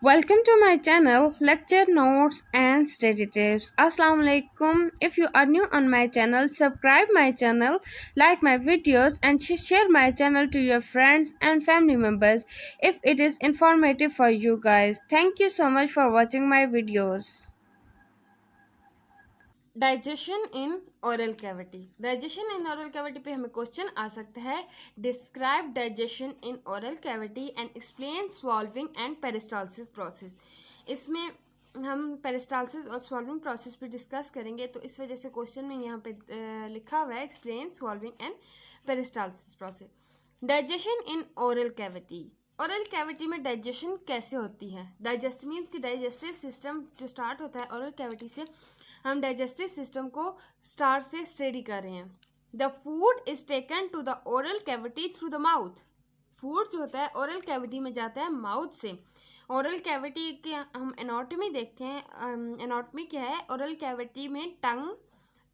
Welcome to my channel, Lecture Notes and Study Tips. Assalamu alaikum. If you are new on my channel, subscribe my channel, like my videos and share my channel to your friends and family members if it is informative for you guys. Thank you so much for watching my videos. Digestion in oral cavity. Digestion in oral cavity पे हमें question आ सकता है, describe digestion in oral cavity and explain solving and peristalsis process. इसमें हम peristalsis और solving process पे discuss करेंगे, तो इस वजह से क्वेश्चन में यहाँ पे लिखा हुआ है explain solving and peristalsis process. Digestion in oral cavity. Oral cavity में डाइजेशन कैसे होती है? डाइजेस्ट मीन्स कि डाइजेस्टिव सिस्टम जो स्टार्ट होता है ओरल कैविटी से, हम डाइजेस्टिव सिस्टम को स्टार्ट से स्टडी कर रहे हैं। The food is taken to the oral cavity through the mouth. Food जो होता है ओरल कैविटी में जाता है माउथ से। ओरल कैविटी के हम एनाटॉमी देखते हैं। एनाटॉमी क्या है? ओरल कैविटी में टंग,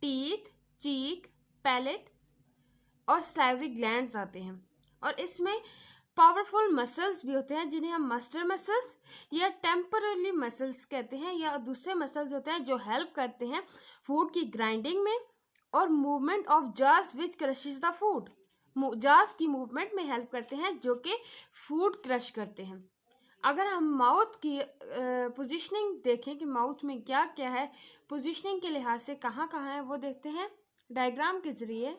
टीथ, चीक, पैलेट और सलाइवरी ग्लैंड्स आते हैं, और इसमें पावरफुल मसल्स भी होते हैं जिन्हें हम मस्टर मसल्स या टेम्पररी मसल्स कहते हैं, या दूसरे मसल्स होते हैं जो हेल्प करते हैं फूड की ग्राइंडिंग में और movement of jaws which crushes the food. Jaws की मूवमेंट में हेल्प करते हैं जो कि फूड क्रश करते हैं। अगर हम माउथ की पोजीशनिंग देखें कि माउथ में क्या क्या है, पोजीशनिंग के लिहाज से कहाँ कहाँ है, वो देखते हैं डायग्राम के ज़रिए।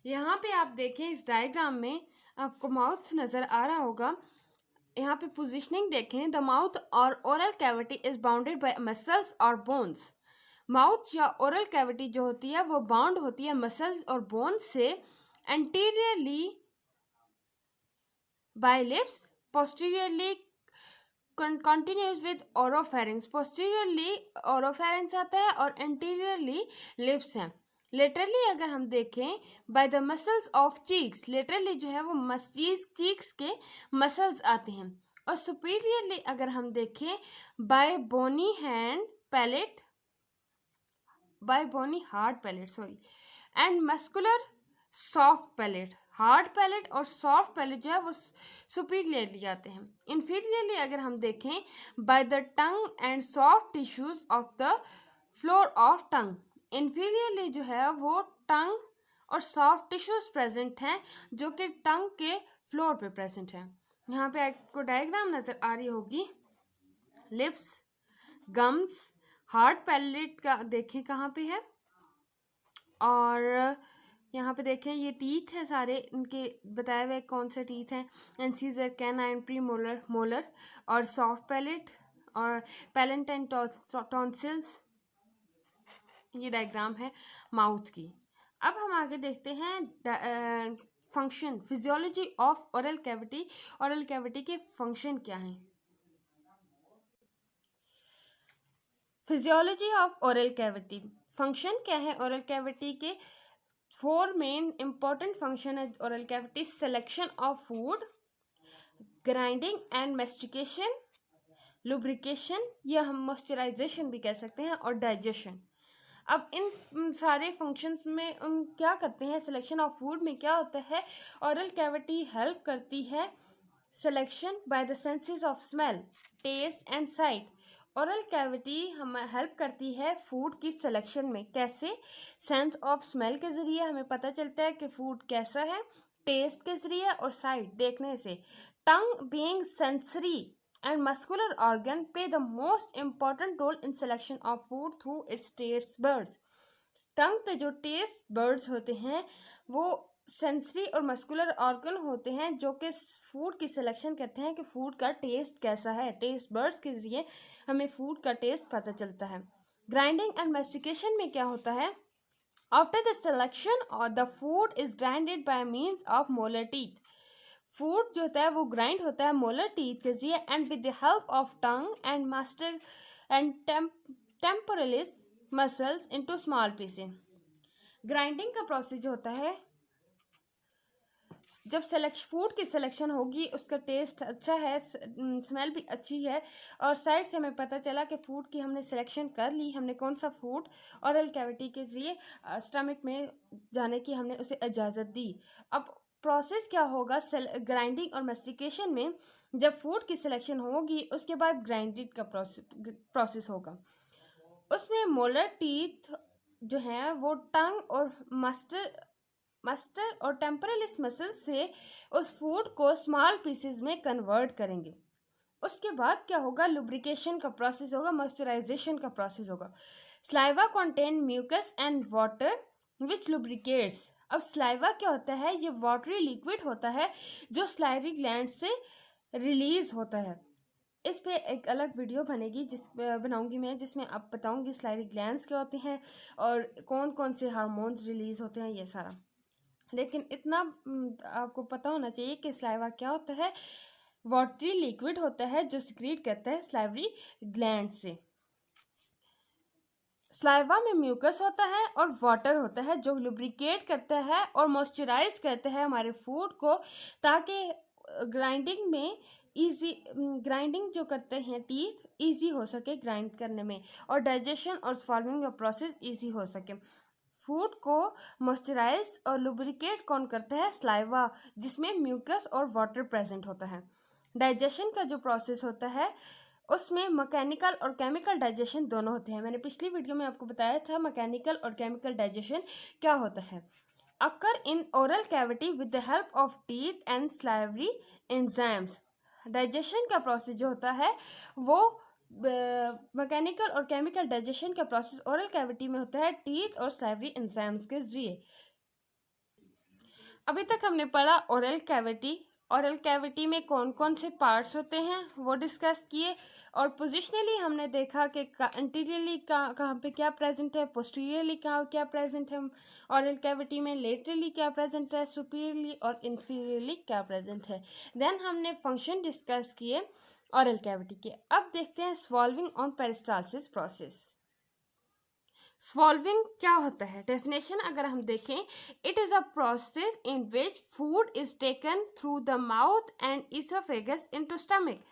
यहाँ पे आप देखें, इस डायग्राम में आपको माउथ नज़र आ रहा होगा। यहाँ पे पोजीशनिंग देखें। द माउथ और oral cavity is bounded by muscles और बोन्स। माउथ या ओरल कैविटी जो होती है वो बाउंड होती है मसल्स और बोन्स से। Anteriorly by lips, posteriorly continues with oropharynx. Posteriorly oropharynx आता है और एंटीरियरली लिप्स हैं। लेटरली अगर हम देखें, by the muscles of cheeks. Laterally जो है वो चीक्स के मसल्स आते हैं। और सुपीरियरली अगर हम देखें, by bony hand palate, by bony hard palate sorry, and muscular soft palate. Hard palate और सॉफ्ट पैलेट जो है वो सुपीरियरली जाते हैं। इन्फीरियरली अगर हम देखें, by the tongue and soft tissues of the floor of tongue. Inferiorly जो है वो टंग और सॉफ्ट टिश्यूज प्रेजेंट हैं जो कि टंग के फ्लोर पे प्रेजेंट हैं। यहाँ पे आपको डायग्राम नज़र आ रही होगी। लिप्स, गम्स, हार्ड पैलेट का देखें कहाँ पे है, और यहाँ पे देखें ये टीथ है सारे, इनके बताए हुए कौन से टीथ हैं। Incisor, canine, pre molar, molar और सॉफ्ट पैलेट और पैलेंटाइन टॉन्सिल्स। ये डायग्राम है माउथ की। अब हम आगे देखते हैं function, physiology of oral cavity. Oral cavity के फंक्शन क्या हैं? Physiology of oral cavity, function क्या है ओरल कैविटी के? 4 मेन इंपॉर्टेंट फंक्शन है oral cavity. Selection of food, grinding and mastication, lubrication या हम मॉइस्चराइजेशन भी कह सकते हैं, और डाइजेशन। अब इन सारे फंक्शंस में हम क्या करते हैं? सिलेक्शन ऑफ फूड में क्या होता है? ओरल कैविटी हेल्प करती है selection by the senses of smell, taste and sight. Oral cavity हमें हेल्प करती है फूड की सिलेक्शन में। कैसे? सेंस ऑफ स्मेल के ज़रिए हमें पता चलता है कि फूड कैसा है, टेस्ट के ज़रिए और साइट देखने से। Tongue being sensory and muscular organ play the most important role in selection of food through its taste buds। टंग पे जो टेस्ट बर्ड्स होते हैं वो सेंसरी और मस्कुलर ऑर्गन होते हैं जो कि फूड की सिलेक्शन करते हैं कि फूड का टेस्ट कैसा है। टेस्ट बर्ड्स के जरिए हमें फूड का टेस्ट पता चलता है। ग्राइंडिंग एंड मेस्टिकेशन में क्या होता है? आफ्टर द सिलेक्शन और the food is grinded bye means of molar teeth. Food जो होता है वो ग्राइंड होता है मोलर टीथ के जरिए and with the help of tongue and masseter and temporalis muscles into small pieces. Grinding का प्रोसेस जो होता है, जब फूड की सिलेक्शन होगी, उसका टेस्ट अच्छा है, स्मेल भी अच्छी है, और साइड से हमें पता चला कि फूड की हमने सिलेक्शन कर ली, हमने कौन सा फूड ओरल कैविटी के जरिए स्टमक में जाने की हमने उसे इजाज़त दी। अब प्रोसेस क्या होगा ग्राइंडिंग और मेस्टिकेशन में, जब फूड की सिलेक्शन होगी उसके बाद ग्राइंडिंग का प्रोसेस होगा। उसमें मोलर टीथ जो है वो टंग और मस्टर और टेम्पोरलिस मसल से उस फूड को स्मॉल पीसेस में कन्वर्ट करेंगे। उसके बाद क्या होगा, लुब्रिकेशन का प्रोसेस होगा, मॉइस्चराइजेशन का प्रोसेस होगा। Saliva contain mucus and water which lubricates. अब स्लाइवा क्या होता है, ये वाटरी लिक्विड होता है जो स्लाइवरी ग्लैंड से रिलीज होता है। इस पे एक अलग वीडियो बनेगी बनाऊंगी मैं, जिसमें आप बताऊंगी स्लाइवरी ग्लैंड्स क्या होते हैं और कौन कौन से हार्मोन्स रिलीज होते हैं, ये सारा। लेकिन इतना आपको पता होना चाहिए कि स्लाइवा क्या होता है। वाटरी लिक्विड होता है जो सिक्रीट करता है स्लाइवरी ग्लैंड से। स्लाइवा में म्यूकस होता है और वाटर होता है जो लुब्रिकेट करता है और मॉइस्चराइज करता है हमारे फूड को, ताकि ग्राइंडिंग जो करते हैं टीथ इजी हो सके ग्राइंड करने में, और डाइजेशन और स्वॉल्विंग का प्रोसेस इजी हो सके। फूड को मॉइस्चराइज और लुब्रिकेट कौन करता है, स्लाइवा, जिसमें म्यूकस और वाटर प्रेजेंट होता है। डाइजेशन का जो प्रोसेस होता है उसमें मैकेनिकल और केमिकल डाइजेशन दोनों होते हैं। मैंने पिछली वीडियो में आपको बताया था मैकेनिकल और केमिकल डाइजेशन क्या होता है। Occur in oral cavity with the help of teeth and salivary enzymes. Digestion का प्रोसेस जो होता है वो मैकेनिकल और केमिकल डाइजेशन का प्रोसेस ओरल कैविटी में होता है टीथ और स्लाइवरी एंजाइम्स के जरिए। अभी तक हमने पढ़ा ओरल कैविटी। ओरल कैविटी में कौन कौन से पार्ट्स होते हैं वो डिस्कस किए, और पोजिशनली हमने देखा कि एंटीरियरली कहाँ पे क्या प्रेजेंट है, पोस्टीरियरली कहाँ क्या प्रेजेंट है ओरल कैविटी में, लेटरली क्या प्रेजेंट है, सुपीरियरली और इंफीरियरली क्या प्रेजेंट है। देन हमने फंक्शन डिस्कस किए ओरल कैविटी के। अब देखते हैं swallowing on peristalsis process. Swallowing क्या होता है, डेफिनेशन अगर हम देखें, it is a process in which food is taken through the mouth and oesophagus into stomach.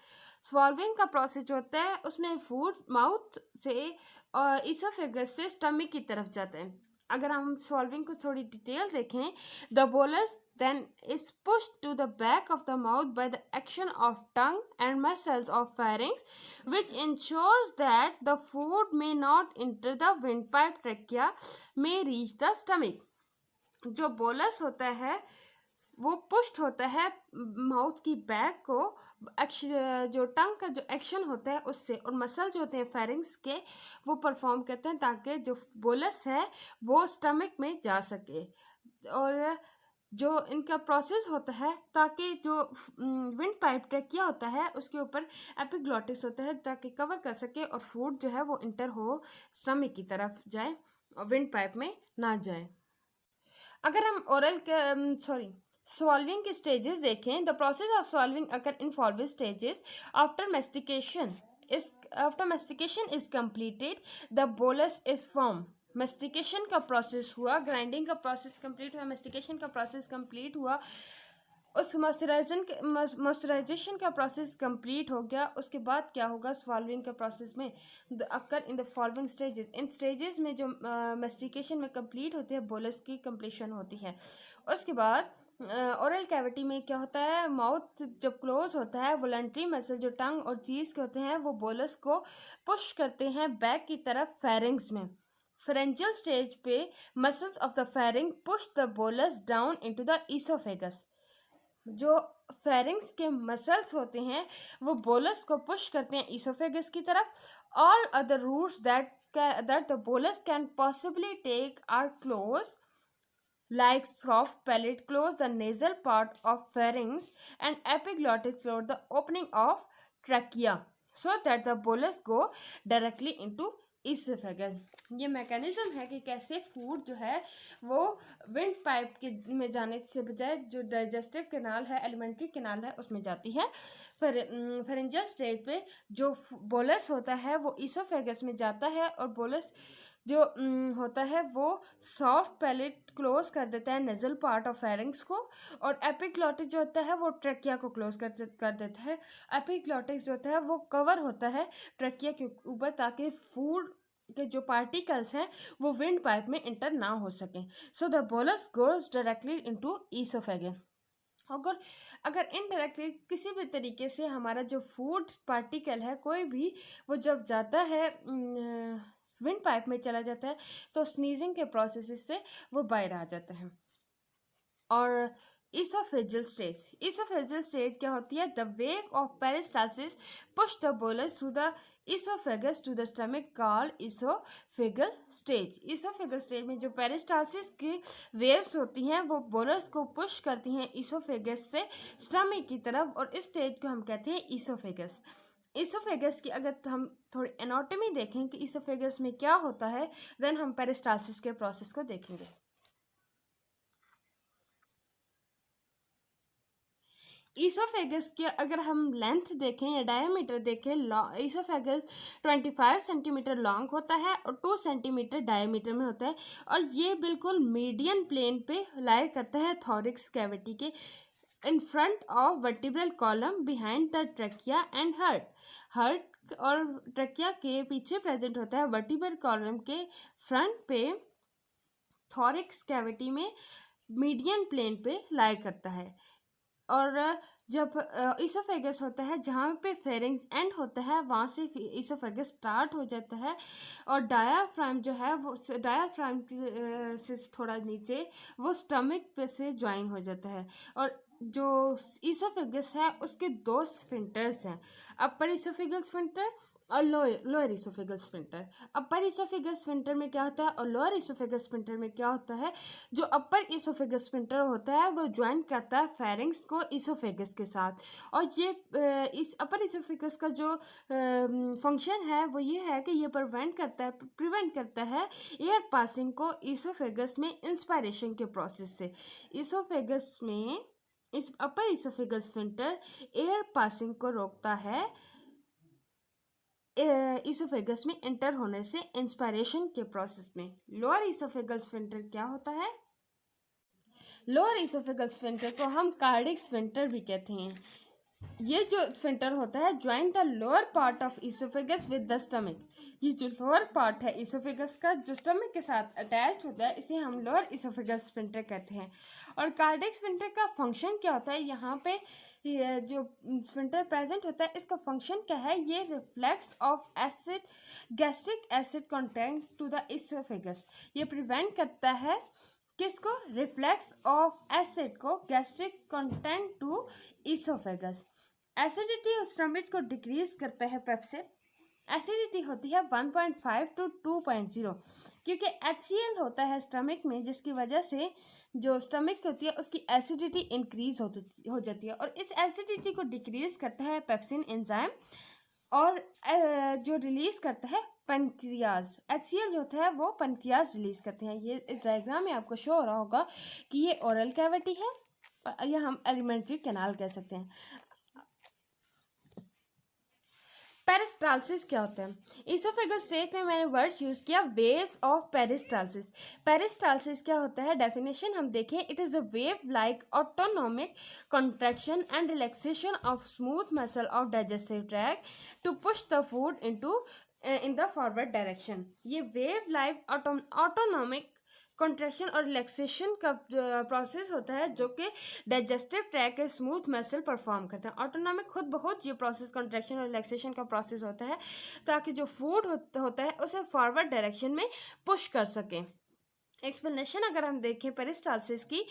Swallowing का प्रोसेस जो होता है उसमें फूड माउथ से और इसोफेगस से स्टमक की तरफ जाता है। अगर हम सॉल्विंग को थोड़ी डिटेल देखें, the bolus then is pushed to the back of the mouth by the action of tongue and muscles of pharynx, which ensures that the food may not enter the windpipe trachea, may reach the stomach. जो bolus होता है वो पुष्ट होता है mouth की back को, जो टंग का जो एक्शन होता है उससे, और मसल जो होते हैं फेरिंग्स के वो परफॉर्म करते हैं ताकि जो बोलस है वो स्टमक में जा सके। और जो इनका प्रोसेस होता है ताकि जो विंड पाइप ट्रैकिया होता है उसके ऊपर एपिग्लॉटिस होता है ताकि कवर कर सके और फूड जो है वो इंटर हो स्टमक की तरफ जाए और विंड पाइप में ना जाए। अगर हम swallowing के स्टेजेस देखें, the process of swallowing occur in following stages. After mastication is completed, the bolus is form. Mastication का प्रोसेस हुआ, ग्राइंडिंग का प्रोसेस कंप्लीट हुआ, मेस्टिकेशन का प्रोसेस कंप्लीट हुआ, उस मॉइस्चराइजेशन का प्रोसेस कंप्लीट हो गया। उसके बाद क्या होगा, स्वॉल्विंग के प्रोसेस में occur in the following stages. In stages में जो मेस्टिकेशन में कंप्लीट होती है बोलस की कंप्लीशन होती है। उसके बाद ओरल कैविटी में क्या होता है, माउथ जब क्लोज होता है वॉलंटरी मसल जो टंग और चीज के होते हैं वो बोलस को पुश करते हैं बैक की तरफ फेरिंग्स में। फेरेंजियल स्टेज पे muscles of the pharynx push the bolus down into the oesophagus. जो फेरिंग्स के मसल्स होते हैं वो बोलस को पुश करते हैं ईसोफेगस की तरफ। All other routes that the bolus can possibly take are close, like soft palate close the nasal part of pharynx and epiglottis close the opening of trachea so that the bolus go directly into esophagus। ये mechanism है कि कैसे food जो है वो wind pipe के में जाने से बजाय जो डाइजेस्टिव कैनाल है, एलिमेंट्री कैनाल है, उसमें जाती है। फेरेंजियल स्टेज पे जो बोलस होता है वो ईसोफेगस में जाता है और बोलस जो होता है वो सॉफ्ट पैलेट क्लोज कर देता है नेजल पार्ट ऑफ फेरिंग्स को, और एपिग्लॉटिस जो होता है वो ट्रैकिया को क्लोज कर देता है। एपिग्लॉटिस जो होता है वो कवर होता है ट्रैकिया के ऊपर ताकि फूड के जो पार्टिकल्स हैं वो विंड पाइप में इंटर ना हो सकें। So the bolus goes directly into oesophagus. अगर अगर इनडायरेक्टली किसी भी तरीके से हमारा जो फूड पार्टिकल है कोई भी, वो जब जाता है विंड पाइप में चला जाता है, तो स्नीजिंग के प्रोसेस से वो बाहर आ जाता है। और इसोफेजियल स्टेज क्या होती है? The wave of peristalsis push the bolus through the oesophagus to the stomach called oesophageal stage में जो पेरिस्टालसिस की वेव्स होती हैं वो बोलस को पुश करती हैं इसोफेगस से स्टमक की तरफ, और इस स्टेज को हम कहते हैं इसोफेगस की अगर हम थोड़ी एनाटॉमी देखें कि इसोफेगस में क्या होता है, देन हम पेरिस्टालसिस के प्रोसेस को देखेंगे। ईसोफेगस के अगर हम लेंथ देखें या डायमीटर देखें, ईसोफेगस 25 सेंटीमीटर लॉन्ग होता है और 2 सेंटीमीटर डायमीटर में होता है, और ये बिल्कुल मीडियन प्लेन पे लाई करता है थॉरिक्स कैविटी के, in front of vertebral column behind the trachea and heart और ट्रकिया के पीछे प्रेजेंट होता है, वर्टिब्रल कॉलम के फ्रंट पे थॉरिक्स कैविटी में मीडियन प्लेन पे लाई करता है। और जब इसोफेगस होता है जहाँ पे फेरिंग्स एंड होता है वहाँ से इसोफेगस स्टार्ट हो जाता है, और डायाफ्राम जो है वो डायाफ्राम से थोड़ा नीचे वो स्टमक पे से ज्वाइन हो जाता है। और जो इसोफेगस है उसके 2 स्फिंक्टर्स हैं, अपर इसोफेगल स्फिंक्टर और लोअर इसोफेगल स्फिंक्टर। अपर इसोफेगल स्फिंक्टर में क्या होता है और लोअर इसोफेगल स्फिंक्टर में क्या होता है? जो अपर इसोफेगल स्फिंक्टर होता है वो ज्वाइन करता है फेरिंग्स को इसोफेगस के साथ, और ये इस अपर इसोफेगस का जो फंक्शन है वो ये है कि ये प्रिवेंट करता है एयर पासिंग को इसोफेगस में इंस्पायरेशन के प्रोसेस से। इसोफेगस में इस अपर इसोफेगल स्फिंक्टर एयर पासिंग को रोकता है इसोफेगस में एंटर होने से इंस्पायरेशन के प्रोसेस में। लोअर इसोफेगल स्फिंक्टर क्या होता है? लोअर इसोफेगल स्फिंक्टर को हम कार्डिक स्फिंक्टर भी कहते हैं। ये जो स्फिंक्टर होता है join the lower part of oesophagus with the stomach. ये जो लोअर पार्ट है इसोफेगस का जो स्टमक के साथ अटैच होता है इसे हम लोअर इसोफेगल स्फिंक्टर कहते हैं। और कार्डिक स्फिंक्टर का फंक्शन क्या होता है? यहाँ पे ये जो स्फिंक्टर प्रेजेंट होता है इसका फंक्शन क्या है? ये reflex of acid gastric acid content to the oesophagus. ये प्रिवेंट करता है किसको? रिफ्लेक्स ऑफ एसिड को gastric content to oesophagus. Acidity और स्टमक को डिक्रीज करता है पेप्सिन। एसिडिटी होती है 1.5 to 2.0, क्योंकि HCl होता है स्टमक में, जिसकी वजह से जो स्टमक होती है उसकी एसिडिटी इंक्रीज हो जाती है, और इस एसिडिटी को डिक्रीज करता है पेप्सिन एंजाइम, और जो रिलीज करता है पेनक्रियाज। HCl जो होता है वो पेनक्रियाज रिलीज करते हैं। ये इस डायग्राम में आपको शो हो रहा होगा कि ये ओरल कैविटी है, और यह हम एलिमेंट्री कैनाल कह सकते हैं। पेरिस्टालसिस क्या होता है? इसोफेगल स्टेज में मैंने वर्ड यूज किया वेव्स ऑफ पेरिस्टालसिस। पेरिस्टालसिस क्या होता है? डेफिनेशन हम देखें, it is a wave like autonomic contraction and relaxation of smooth muscle of digestive tract to push the food in the forward direction. ये wave like autonomic contraction और relaxation का process होता है जो कि डाइजेस्टिव ट्रैक के smooth muscle perform करते हैं। ऑटोनॉमिक खुद बहुत ये प्रोसेस कॉन्ट्रैक्शन और रिलैक्सेशन का प्रोसेस होता है ताकि जो फूड होता है उसे फॉरवर्ड डायरेक्शन में पुश कर सकें। एक्सप्लेनेशन अगर हम देखें पेरिस्टालसिस की,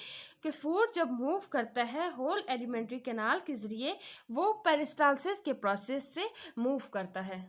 कि फूड जब मूव करता है होल एलिमेंट्री कैनाल के जरिए, वो पेरिस्टालसिस के प्रोसेस से मूव करता है।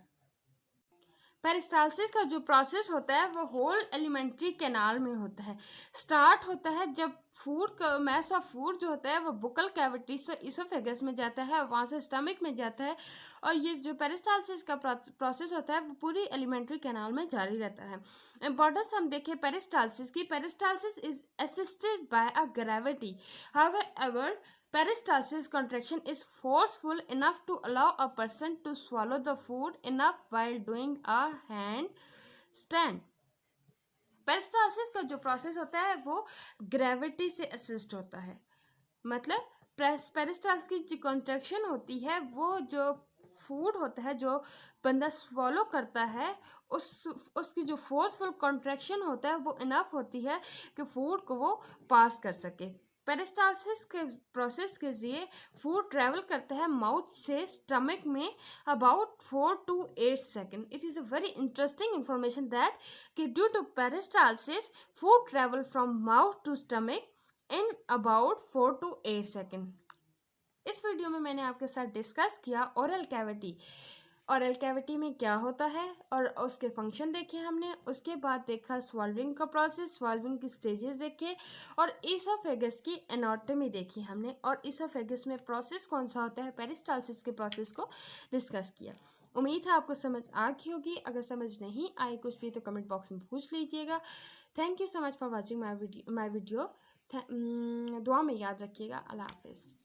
पेरिस्टालसिस का जो प्रोसेस होता है वो होल एलिमेंट्री कैनाल में होता है। स्टार्ट होता है जब फूड का मैस ऑफ फूड जो होता है वो बुकल कैविटी से इसोफेगस में जाता है, वहाँ से स्टमक में जाता है, और ये जो पेरिस्टालसिस का प्रोसेस होता है वो पूरी एलिमेंट्री कैनाल में जारी रहता है। इंपॉर्टेंस हम देखें पेरिस्टालसिस की, peristalsis is assisted by a gravity. However peristalsis contraction is forceful enough to allow a person to swallow the food enough while doing a handstand. Peristalsis का जो प्रोसेस होता है वो ग्रेविटी से असिस्ट होता है। मतलब पेरिस्टालसिस की जो कॉन्ट्रैक्शन होती है वो जो फूड होता है जो बंदा स्वॉलो करता है उसकी जो फोर्सफुल कॉन्ट्रैक्शन होता है वो इनफ होती है कि फूड को वो पास कर सके। पेरिस्टालसिस के प्रोसेस के जरिए फूड ट्रेवल करता है माउथ से स्टमक में about 4 to 8 second. It is a very interesting information that कि due to peristalsis food travel from mouth to stomach in about 4 to 8 second. इस वीडियो में मैंने आपके साथ डिस्कस किया ओरल कैविटी. ओरल कैविटी में क्या होता है और उसके फंक्शन देखे हमने. उसके बाद देखा स्वॉल्विंग का प्रोसेस, स्वॉल्विंग की स्टेजेस देखे और ईसोफेगस की एनाटॉमी देखी हमने. और ईसोफेगस में प्रोसेस कौन सा होता है, पेरिस्टालसिस के प्रोसेस को डिस्कस किया. उम्मीद है आपको समझ आ गई होगी. अगर समझ नहीं आई कुछ भी तो कमेंट बॉक्स में पूछ लीजिएगा. Thank you so much for watching my video. दुआ में याद रखिएगा. अल्लाह हाफिज़.